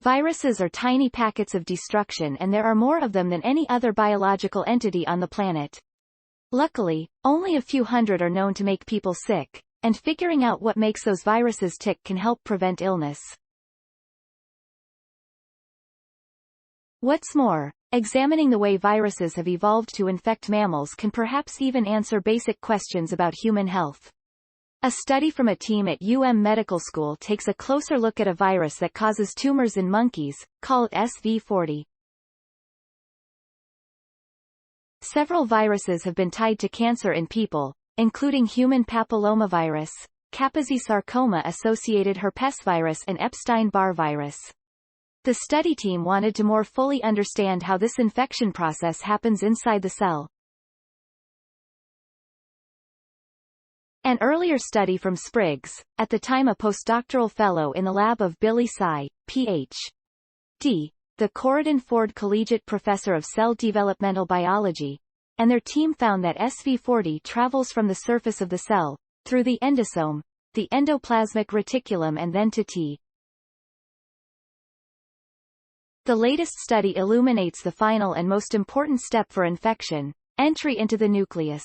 Viruses are tiny packets of destruction, and there are more of them than any other biological entity on the planet. Luckily, only a few hundred are known to make people sick, and figuring out what makes those viruses tick can help prevent illness. What's more, examining the way viruses have evolved to infect mammals can perhaps even answer basic questions about human health. A study from a team at Medical School takes a closer look at a virus that causes tumors in monkeys, called SV40. Several viruses have been tied to cancer in people, including human papillomavirus, Kaposi sarcoma-associated Herpesvirus, and Epstein-Barr virus. The study team wanted to more fully understand how this infection process happens inside the cell. An earlier study from Spriggs, at the time a postdoctoral fellow in the lab of Billy Tsai, Ph.D., the Corydon Ford Collegiate Professor of Cell Developmental Biology, and their team found that SV40 travels from the surface of the cell, through the endosome, the endoplasmic reticulum, and then to T. The latest study illuminates the final and most important step for infection: entry into the nucleus.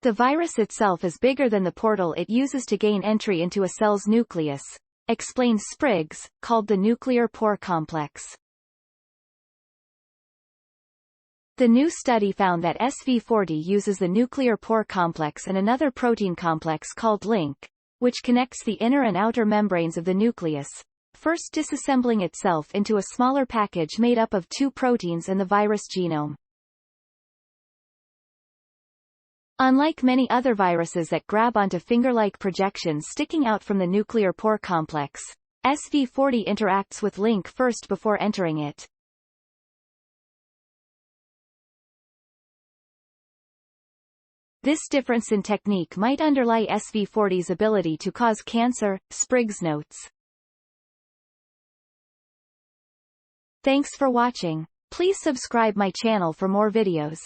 The virus itself is bigger than the portal it uses to gain entry into a cell's nucleus, explains Spriggs, called the nuclear pore complex. The new study found that SV40 uses the nuclear pore complex and another protein complex called link, which connects the inner and outer membranes of the nucleus, first disassembling itself into a smaller package made up of two proteins and the virus genome. Unlike many other viruses that grab onto finger-like projections sticking out from the nuclear pore complex, SV40 interacts with link first before entering it. This difference in technique might underlie SV40's ability to cause cancer, Spriggs notes. Thanks for watching. Please subscribe my channel for more videos.